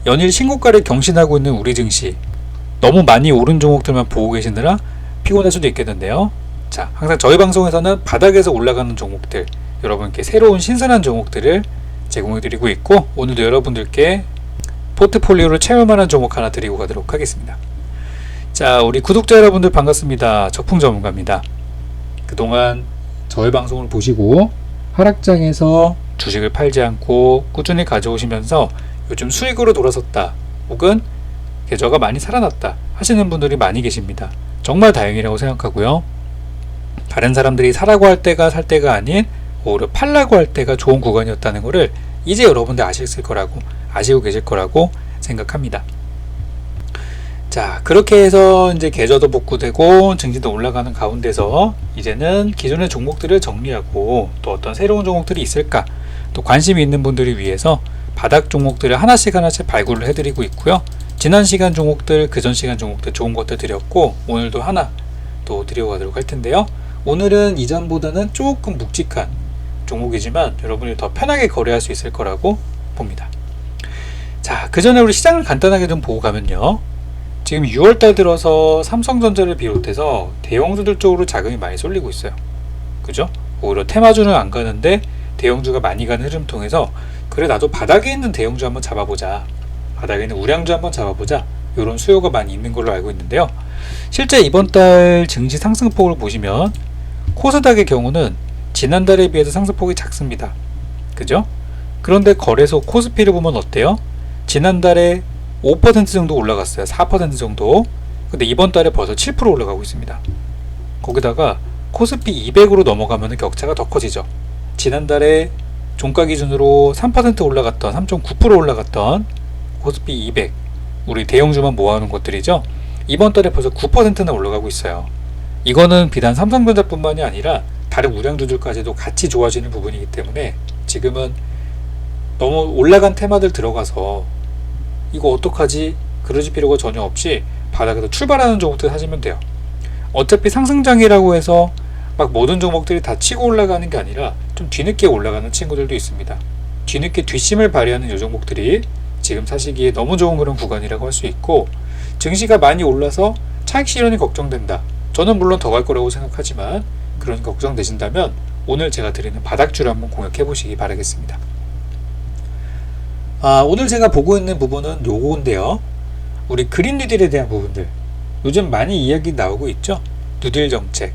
연일 신고가를 경신하고 있는 우리 증시, 너무 많이 오른 종목들만 보고 계시느라 피곤할 수도 있겠는데요. 자, 항상 저희 방송에서는 바닥에서 올라가는 종목들, 여러분께 새로운 신선한 종목들을 제공해 드리고 있고, 오늘도 여러분들께 포트폴리오를 채울 만한 종목 하나 드리고 가도록 하겠습니다. 자, 우리 구독자 여러분들 반갑습니다. 적풍 전문가입니다. 그동안 저희 방송을 보시고 하락장에서 주식을 팔지 않고 꾸준히 가져오시면서 요즘 수익으로 돌아섰다, 혹은 계좌가 많이 살아났다 하시는 분들이 많이 계십니다. 정말 다행이라고 생각하고요. 다른 사람들이 사라고 할 때가 살 때가 아닌 오히려 팔라고 할 때가 좋은 구간이었다는 것을 이제 여러분들 아시고 계실 거라고 생각합니다. 자, 그렇게 해서 이제 계좌도 복구되고 증시도 올라가는 가운데서 이제는 기존의 종목들을 정리하고 또 어떤 새로운 종목들이 있을까, 또 관심이 있는 분들을 위해서 바닥 종목들을 하나씩 발굴을 해드리고 있고요. 지난 시간 종목들, 그전 시간 종목들 좋은 것들 드렸고, 오늘도 하나 또 드려가도록 할 텐데요. 오늘은 이전보다는 조금 묵직한 종목이지만 여러분이 더 편하게 거래할 수 있을 거라고 봅니다. 자, 그 전에 우리 시장을 간단하게 좀 보고 가면요. 지금 6월달 들어서 삼성전자를 비롯해서 대형주들 쪽으로 자금이 많이 쏠리고 있어요. 그죠? 오히려 테마주는 안 가는데 대형주가 많이 가는 흐름 통해서, 그래 나도 바닥에 있는 대형주 한번 잡아보자, 바닥에 있는 우량주 한번 잡아보자, 이런 수요가 많이 있는 걸로 알고 있는데요. 실제 이번 달 증시 상승폭을 보시면 코스닥의 경우는 지난달에 비해서 상승폭이 작습니다. 그죠? 그런데 거래소 코스피를 보면 어때요? 지난달에 5% 정도 올라갔어요. 4% 정도. 근데 이번 달에 벌써 7% 올라가고 있습니다. 거기다가 코스피 200으로 넘어가면 격차가 더 커지죠. 지난달에 종가 기준으로 3% 올라갔던, 3.9% 올라갔던 코스피 200, 우리 대형주만 모아놓은 것들이죠. 이번 달에 벌써 9%나 올라가고 있어요. 이거는 비단 삼성전자뿐만이 아니라 다른 우량주들까지도 같이 좋아지는 부분이기 때문에 지금은 너무 올라간 테마들 들어가서 이거 어떡하지? 그러실 필요가 전혀 없이 바닥에서 출발하는 종목들 사시면 돼요. 어차피 상승장이라고 해서 막 모든 종목들이 다 치고 올라가는 게 아니라 좀 뒤늦게 올라가는 친구들도 있습니다. 뒤늦게 뒷심을 발휘하는 이 종목들이 지금 사시기에 너무 좋은 그런 구간이라고 할 수 있고, 증시가 많이 올라서 차익 실현이 걱정된다. 저는 물론 더 갈 거라고 생각하지만 그런 걱정되신다면 오늘 제가 드리는 바닥주를 한번 공략해 보시기 바라겠습니다. 오늘 제가 보고 있는 부분은 요건데요. 우리 그린 뉴딜에 대한 부분들, 요즘 많이 이야기 나오고 있죠. 뉴딜 정책.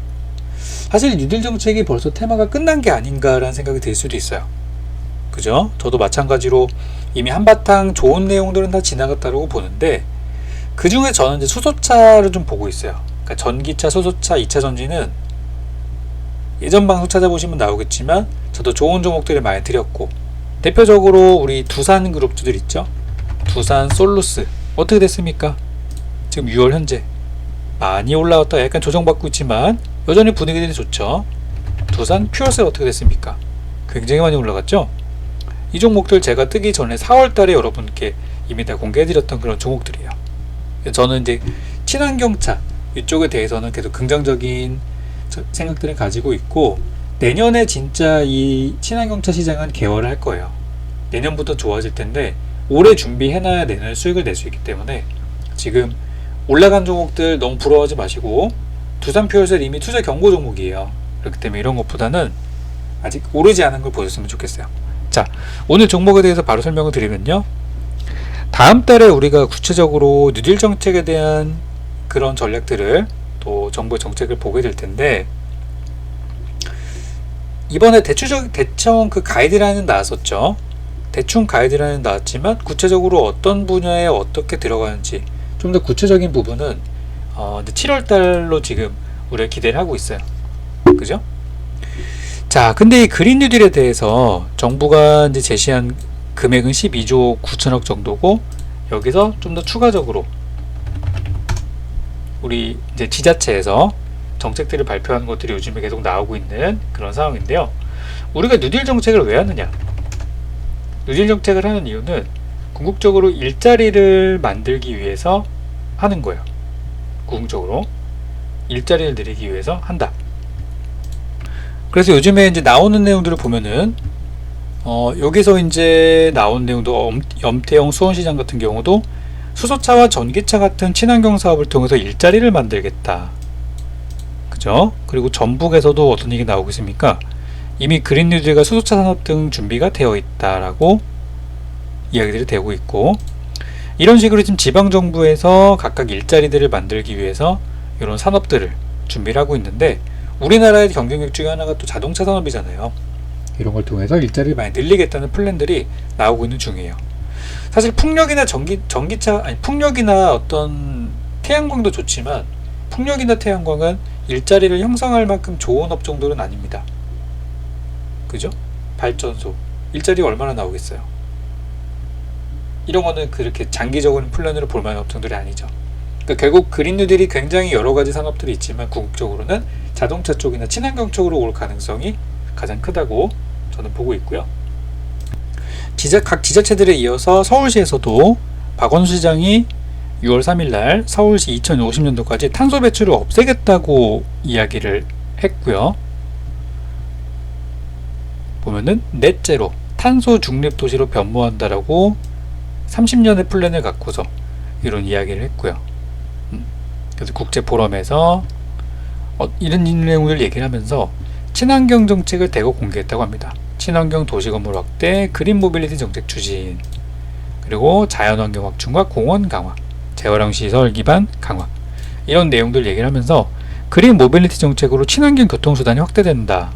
사실 뉴딜 정책이 벌써 테마가 끝난 게 아닌가라는 생각이 들 수도 있어요. 그죠? 저도 마찬가지로 이미 한바탕 좋은 내용들은 다 지나갔다고 보는데, 그 중에 저는 이제 수소차를 좀 보고 있어요. 그러니까 전기차, 수소차, 2차 전지는 예전 방송 찾아보시면 나오겠지만 저도 좋은 종목들을 많이 드렸고, 대표적으로 우리 두산 그룹주들 있죠. 두산 솔루스 어떻게 됐습니까? 지금 6월 현재 많이 올라왔다 약간 조정받고 있지만 여전히 분위기들이 좋죠. 두산 퓨어셀 어떻게 됐습니까? 굉장히 많이 올라갔죠. 이 종목들 제가 뜨기 전에 4월달에 여러분께 이미 다 공개해드렸던 그런 종목들이에요. 저는 이제 친환경차 이쪽에 대해서는 계속 긍정적인 생각들을 가지고 있고, 내년에 진짜 이 친환경차 시장은 개화를 할 거예요. 내년부터 좋아질 텐데 올해 준비해놔야 내년에 수익을 낼 수 있기 때문에 지금 올라간 종목들 너무 부러워하지 마시고, 두산 퓨어셀 이미 투자 경고 종목이에요. 그렇기 때문에 이런 것보다는 아직 오르지 않은 걸 보셨으면 좋겠어요. 자, 오늘 종목에 대해서 바로 설명을 드리면요. 다음 달에 우리가 구체적으로 뉴딜 정책에 대한 그런 전략들을, 또 정부의 정책을 보게 될 텐데, 이번에 대충 그 가이드라인은 나왔었죠. 대충 가이드라인은 나왔지만 구체적으로 어떤 분야에 어떻게 들어가는지 좀 더 구체적인 부분은 7월달로 지금 우리가 기대를 하고 있어요. 그죠? 자, 근데 이 그린 뉴딜에 대해서 정부가 이제 제시한 금액은 12조 9천억 정도고, 여기서 좀 더 추가적으로 우리 이제 지자체에서 정책들을 발표하는 것들이 요즘에 계속 나오고 있는 그런 상황인데요. 우리가 뉴딜 정책을 왜 하느냐? 뉴딜 정책을 하는 이유는 궁극적으로 일자리를 만들기 위해서 하는 거예요. 궁극적으로 일자리를 늘리기 위해서 한다. 그래서 요즘에 이제 나오는 내용들을 보면은 여기서 이제 나온 내용도 염태영 수원시장 같은 경우도 수소차와 전기차 같은 친환경 사업을 통해서 일자리를 만들겠다. 그죠? 그리고 전북에서도 어떤 얘기 나오고 있습니까? 이미 그린 뉴딜과 수소차 산업 등 준비가 되어 있다라고 이야기들이 되고 있고, 이런 식으로 지금 지방정부에서 각각 일자리들을 만들기 위해서 이런 산업들을 준비를 하고 있는데, 우리나라의 경쟁력 중에 하나가 또 자동차 산업이잖아요. 이런 걸 통해서 일자리를 많이 늘리겠다는 플랜들이 나오고 있는 중이에요. 사실 풍력이나 전기차, 아니 풍력이나 어떤 태양광도 좋지만, 풍력이나 태양광은 일자리를 형성할 만큼 좋은 업종들은 아닙니다. 그죠? 발전소 일자리가 얼마나 나오겠어요. 이런 거는 그렇게 장기적인 플랜으로 볼 만한 업종들이 아니죠. 그러니까 결국 그린 뉴딜이 굉장히 여러 가지 산업들이 있지만 궁극적으로는 자동차 쪽이나 친환경 쪽으로 올 가능성이 가장 크다고 저는 보고 있고요. 각 지자체들에 이어서 서울시에서도 박원순 시장이 6월 3일날 서울시 2050년도까지 탄소 배출을 없애겠다고 이야기를 했고요. 보면은 넷제로 탄소 중립 도시로 변모한다라고 30년의 플랜을 갖고서 이런 이야기를 했고요. 그래서 국제 포럼에서 이런 내용을 얘기를 하면서 친환경 정책을 대거 공개했다고 합니다. 친환경 도시 건물 확대, 그린 모빌리티 정책 추진, 그리고 자연환경 확충과 공원 강화, 재활용 시설 기반 강화, 이런 내용들 얘기를 하면서 그린 모빌리티 정책으로 친환경 교통수단이 확대된다.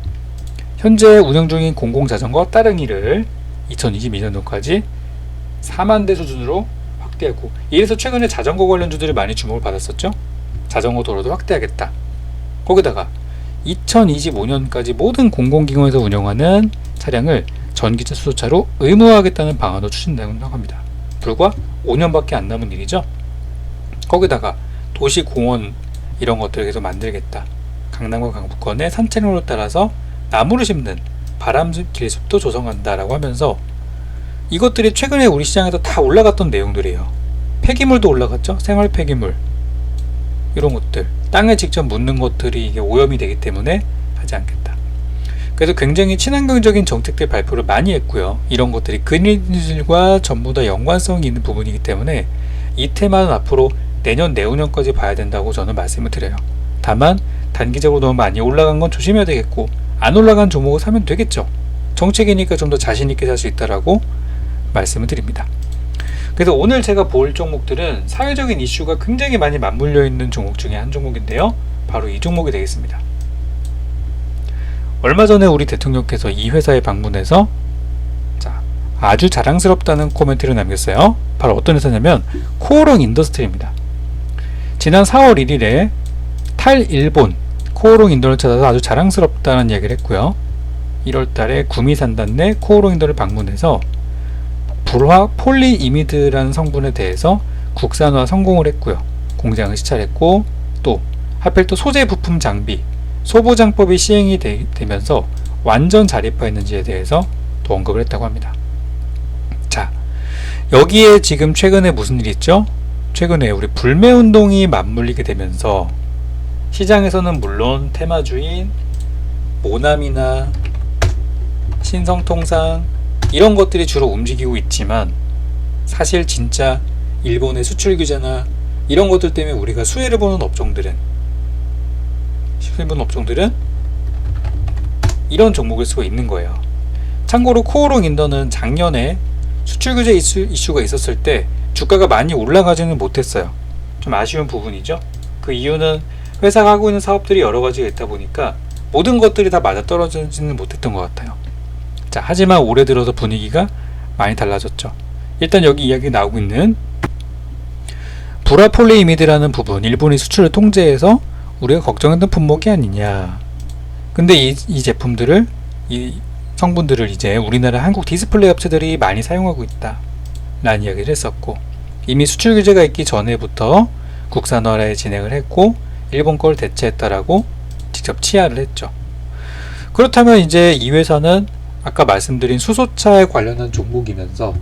현재 운영 중인 공공자전거 따릉이를 2022년도까지 4만 대 수준으로 확대하고, 이래서 최근에 자전거 관련주들이 많이 주목을 받았었죠. 자전거 도로도 확대하겠다. 거기다가 2025년까지 모든 공공기관에서 운영하는 차량을 전기차 수소차로 의무화하겠다는 방안도 추진된다고 합니다. 불과 5년밖에 안 남은 일이죠. 거기다가 도시 공원 이런 것들을 계속 만들겠다. 강남과 강북권의 산책로를 따라서 나무를 심는 바람길 숲도 조성한다라고 하면서, 이것들이 최근에 우리 시장에서 다 올라갔던 내용들이에요. 폐기물도 올라갔죠. 생활 폐기물 이런 것들 땅에 직접 묻는 것들이 이게 오염이 되기 때문에 하지 않겠다. 그래서 굉장히 친환경적인 정책들 발표를 많이 했고요. 이런 것들이 그린뉴딜과 전부 다 연관성이 있는 부분이기 때문에 이 테마는 앞으로 내년 내후년까지 봐야 된다고 저는 말씀을 드려요. 다만 단기적으로 너무 많이 올라간 건 조심해야 되겠고, 안 올라간 종목을 사면 되겠죠. 정책이니까 좀 더 자신 있게 살 수 있다라고 말씀을 드립니다. 그래서 오늘 제가 볼 종목들은 사회적인 이슈가 굉장히 많이 맞물려 있는 종목 중에 한 종목인데요. 바로 이 종목이 되겠습니다. 얼마 전에 우리 대통령께서 이 회사에 방문해서 아주 자랑스럽다는 코멘트를 남겼어요. 바로 어떤 회사냐면 코오롱 인더스트리입니다. 지난 4월 1일에 탈일본 코오롱 인더를 찾아서 아주 자랑스럽다는 이야기를 했고요. 1월달에 구미산단 내 코오롱 인더를 방문해서 불화 폴리이미드라는 성분에 대해서 국산화 성공을 했고요. 공장을 시찰했고, 또 하필 또 소재 부품 장비 소보장법이 시행이 되면서 완전 자립화했는지에 대해서 또 언급을 했다고 합니다. 자, 여기에 지금 최근에 무슨 일이 있죠? 최근에 우리 불매운동이 맞물리게 되면서 시장에서는 물론 테마주인 모나미나 신성통상 이런 것들이 주로 움직이고 있지만, 사실 진짜 일본의 수출 규제나 이런 것들 때문에 우리가 수혜를 보는 업종들은 이런 종목을 쓰고 있는 거예요. 참고로 코오롱 인더는 작년에 수출 규제 이슈가 있었을 때 주가가 많이 올라가지는 못했어요. 좀 아쉬운 부분이죠. 그 이유는 회사가 하고 있는 사업들이 여러 가지가 있다 보니까 모든 것들이 다 맞아떨어지지는 못했던 것 같아요. 자, 하지만 올해 들어서 분위기가 많이 달라졌죠. 일단 여기 이야기 나오고 있는 불화폴리이미드라는 부분, 일본이 수출을 통제해서 우리가 걱정했던 품목이 아니냐. 근데 이 제품들을, 이 성분들을 이제 우리나라 한국 디스플레이 업체들이 많이 사용하고 있다 라는 이야기를 했었고, 이미 수출 규제가 있기 전에부터 국산화에 진행을 했고 일본 걸 대체했다라고 직접 치하를 했죠. 그렇다면 이제 이 회사는 아까 말씀드린 수소차에 관련한 종목이면서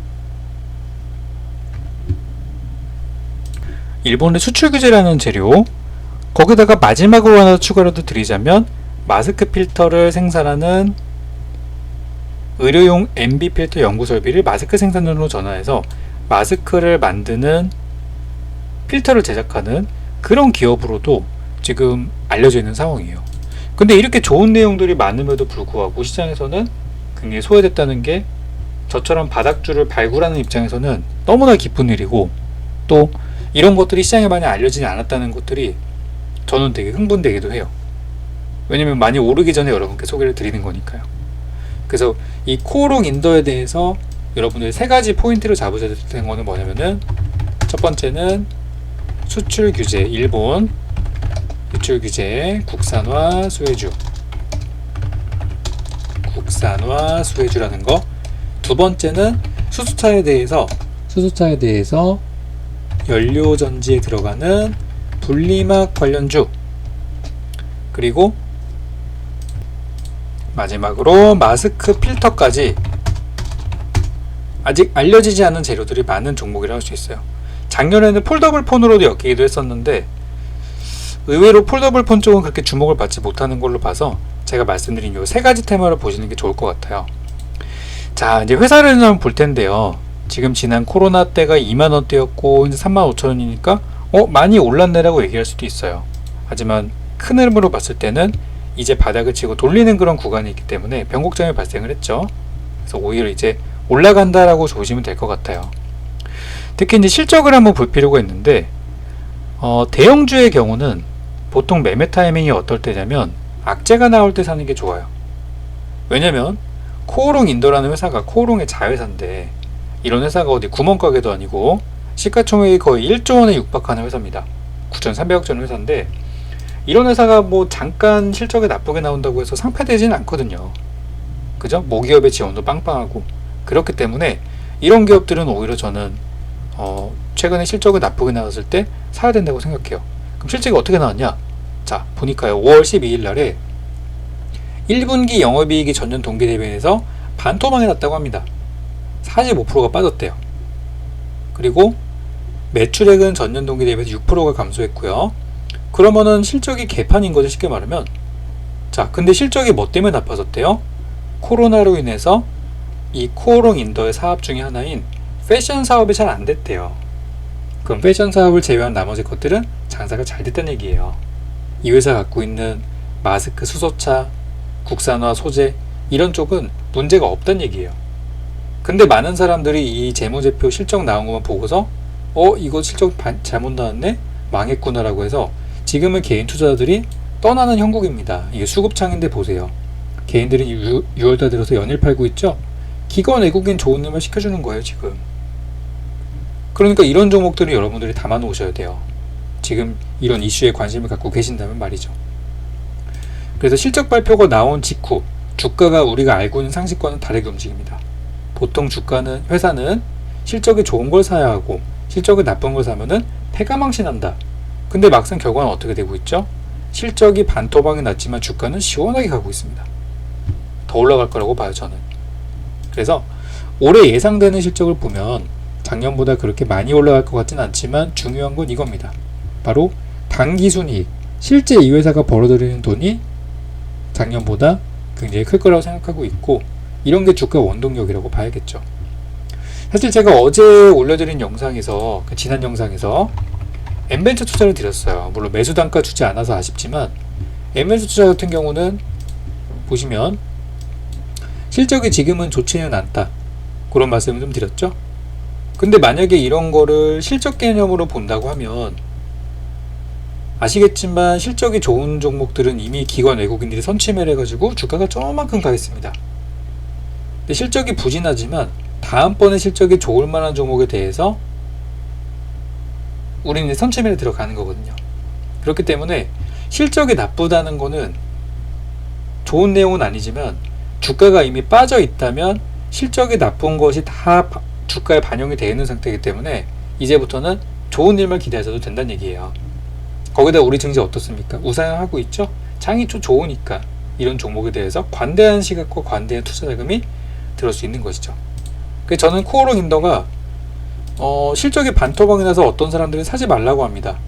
일본의 수출 규제라는 재료, 거기다가 마지막으로 하나 추가로 드리자면 마스크 필터를 생산하는 의료용 MB 필터 연구 설비를 마스크 생산으로 전환해서 마스크를 만드는 필터를 제작하는 그런 기업으로도 지금 알려져 있는 상황이에요. 근데 이렇게 좋은 내용들이 많음에도 불구하고 시장에서는 굉장히 소외됐다는 게 저처럼 바닥줄을 발굴하는 입장에서는 너무나 기쁜 일이고, 또 이런 것들이 시장에 많이 알려지지 않았다는 것들이 저는 되게 흥분되기도 해요. 왜냐면 많이 오르기 전에 여러분께 소개를 드리는 거니까요. 그래서 이 코오롱 인더에 대해서 여러분들 세 가지 포인트를 잡으셔야 되는 거는 뭐냐면은, 첫 번째는 수출 규제, 일본 수출 규제, 국산화 수혜주라는 거. 두 번째는 수소차에 대해서 연료전지에 들어가는 분리막 관련주. 그리고 마지막으로 마스크 필터까지 아직 알려지지 않은 재료들이 많은 종목이라고 할 수 있어요. 작년에는 폴더블 폰으로도 엮이기도 했었는데 의외로 폴더블 폰 쪽은 그렇게 주목을 받지 못하는 걸로 봐서 제가 말씀드린 이 세 가지 테마를 보시는 게 좋을 것 같아요. 자, 이제 회사를 한번 볼 텐데요. 지금 지난 코로나 때가 2만원대였고 이제 35,000원이니까 많이 올랐네라고 얘기할 수도 있어요. 하지만 큰 흐름으로 봤을 때는 이제 바닥을 치고 돌리는 그런 구간이 있기 때문에 변곡점이 발생을 했죠. 그래서 오히려 이제 올라간다라고 보시면 될 것 같아요. 특히 이제 실적을 한번 볼 필요가 있는데, 대형주의 경우는 보통 매매 타이밍이 어떨 때냐면 악재가 나올 때 사는 게 좋아요. 왜냐면 코오롱 인더라는 회사가 코오롱의 자회사인데, 이런 회사가 어디 구멍가게도 아니고 시가총액이 거의 1조 원에 육박하는 회사입니다. 9,300억 전 회사인데, 이런 회사가 뭐 잠깐 실적이 나쁘게 나온다고 해서 상폐되지는 않거든요. 그죠? 모기업의 지원도 빵빵하고. 그렇기 때문에 이런 기업들은 오히려 저는 최근에 실적이 나쁘게 나왔을 때 사야 된다고 생각해요. 그럼 실적이 어떻게 나왔냐? 자, 보니까요, 5월 12일 날에 1분기 영업이익이 전년 동기 대비해서 반토막이 났다고 합니다. 45%가 빠졌대요. 그리고 매출액은 전년 동기 대비해서 6%가 감소했고요. 그러면은 실적이 개판인 거죠, 쉽게 말하면. 자, 근데 실적이 뭐 때문에 나빠졌대요? 코로나로 인해서 이 코오롱 인더의 사업 중에 하나인 패션 사업이 잘 안 됐대요. 그럼 패션 사업을 제외한 나머지 것들은 장사가 잘 됐다는 얘기예요. 이 회사 갖고 있는 마스크, 수소차, 국산화, 소재 이런 쪽은 문제가 없다는 얘기예요. 근데 많은 사람들이 이 재무제표 실적 나온 것만 보고서 이거 실적 잘못 나왔네? 망했구나라고 해서 지금은 개인 투자자들이 떠나는 형국입니다. 이게 수급창인데 보세요. 개인들이 6월달 들어서 연일 팔고 있죠? 기관 외국인 좋은 일만 시켜주는 거예요, 지금. 그러니까 이런 종목들을 여러분들이 담아 놓으셔야 돼요. 지금 이런 이슈에 관심을 갖고 계신다면 말이죠. 그래서 실적 발표가 나온 직후 주가가 우리가 알고 있는 상식과는 다르게 움직입니다. 보통 회사는 실적이 좋은 걸 사야 하고 실적이 나쁜 걸 사면은 패가망신한다. 근데 막상 결과는 어떻게 되고 있죠? 실적이 반토막이 났지만 주가는 시원하게 가고 있습니다. 더 올라갈 거라고 봐요, 저는. 그래서 올해 예상되는 실적을 보면 작년보다 그렇게 많이 올라갈 것 같진 않지만 중요한 건 이겁니다. 바로 당기순이익, 실제 이 회사가 벌어들이는 돈이 작년보다 굉장히 클 거라고 생각하고 있고, 이런 게 주가 원동력이라고 봐야겠죠. 사실 제가 어제 올려드린 영상에서, 지난 영상에서 M벤처 투자를 드렸어요. 물론 매수 단가 주지 않아서 아쉽지만 M벤처 투자 같은 경우는 보시면 실적이 지금은 좋지는 않다, 그런 말씀을 좀 드렸죠. 근데 만약에 이런 거를 실적 개념으로 본다고 하면 아시겠지만 실적이 좋은 종목들은 이미 기관 외국인들이 선취매를 해가지고 주가가 조금만큼 가 있습니다. 근데 실적이 부진하지만 다음번에 실적이 좋을 만한 종목에 대해서 우리는 선취매를 들어가는 거거든요. 그렇기 때문에 실적이 나쁘다는 거는 좋은 내용은 아니지만 주가가 이미 빠져 있다면 실적이 나쁜 것이 다 주가에 반영이 되어 있는 상태이기 때문에 이제부터는 좋은 일만 기대하셔도 된다는 얘기예요. 거기다 우리 증시 어떻습니까? 우상향하고 있죠? 장이 좀 좋으니까 이런 종목에 대해서 관대한 시각과 관대한 투자 자금이 들을 수 있는 것이죠. 그래서 저는 코오롱 인더가 실적이 반토막이 나서 어떤 사람들은 사지 말라고 합니다.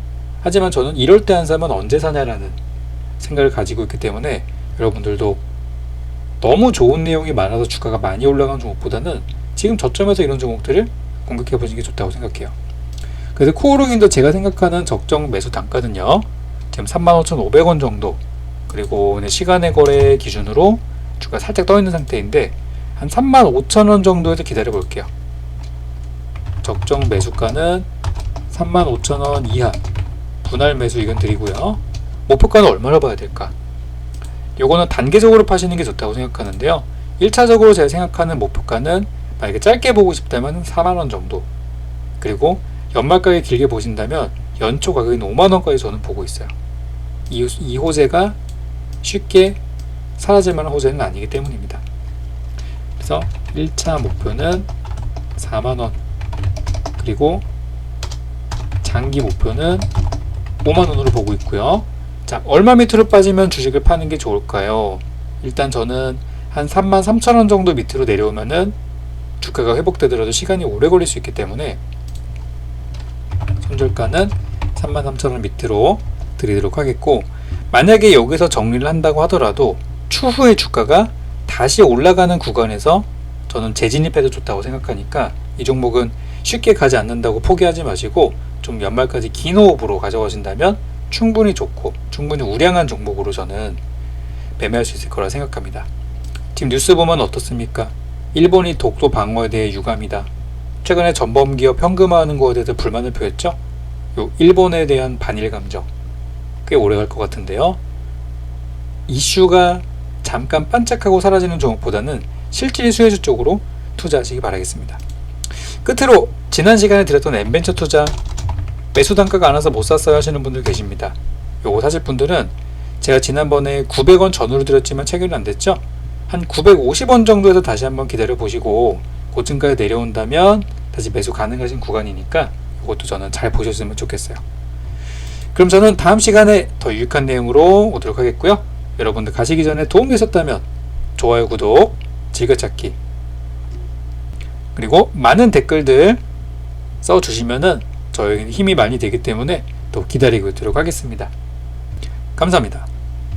하지만 저는 이럴 때 안 사면 언제 사냐라는 생각을 가지고 있기 때문에 여러분들도 너무 좋은 내용이 많아서 주가가 많이 올라간 종목보다는 지금 저점에서 이런 종목들을 공격해 보시는 게 좋다고 생각해요. 그래서 코오롱인도 제가 생각하는 적정 매수 단가는요, 지금 35,500원 정도, 그리고 시간의 거래 기준으로 주가 살짝 떠 있는 상태인데 한 35,000원 정도에서 기다려 볼게요. 적정 매수가는 35,000원 이하, 분할 매수 의견 드리고요. 목표가는 얼마나 봐야 될까? 요거는 단계적으로 파시는 게 좋다고 생각하는데요. 1차적으로 제가 생각하는 목표가는 만약에 짧게 보고 싶다면 4만원 정도, 그리고 연말가게 길게 보신다면 연초 가격인 5만원까지 저는 보고 있어요. 이 호재가 쉽게 사라질 만한 호재는 아니기 때문입니다. 그래서 1차 목표는 4만원, 그리고 장기 목표는 5만원으로 보고 있고요. 자, 얼마 밑으로 빠지면 주식을 파는 게 좋을까요? 일단 저는 한 33,000원 정도 밑으로 내려오면은 주가가 회복되더라도 시간이 오래 걸릴 수 있기 때문에 손절가는 33,000원 밑으로 드리도록 하겠고, 만약에 여기서 정리를 한다고 하더라도 추후에 주가가 다시 올라가는 구간에서 저는 재진입해도 좋다고 생각하니까 이 종목은 쉽게 가지 않는다고 포기하지 마시고 좀 연말까지 긴 호흡으로 가져가신다면 충분히 좋고 충분히 우량한 종목으로 저는 매매할 수 있을 거라 생각합니다. 지금 뉴스 보면 어떻습니까? 일본이 독도 방어에 대해 유감이다. 최근에 전범기업 현금화하는 거에 대해서 불만을 표했죠. 요 일본에 대한 반일 감정 꽤 오래 갈 것 같은데요. 이슈가 잠깐 반짝하고 사라지는 종목보다는 실질 수혜주 쪽으로 투자하시기 바라겠습니다. 끝으로 지난 시간에 드렸던 엠벤처 투자 매수 단가가 안 와서 못 샀어요 하시는 분들 계십니다. 요거 사실 분들은 제가 지난번에 900원 전후로 드렸지만 체결이 안 됐죠. 한 950원 정도에서 다시 한번 기다려 보시고 고층가에 내려온다면 다시 매수 가능하신 구간이니까 이것도 저는 잘 보셨으면 좋겠어요. 그럼 저는 다음 시간에 더 유익한 내용으로 오도록 하겠고요. 여러분들 가시기 전에 도움이 되셨다면 좋아요, 구독, 즐겨찾기, 그리고 많은 댓글들 써주시면은 저에게 힘이 많이 되기 때문에 또 기다리고 있도록 하겠습니다. 감사합니다.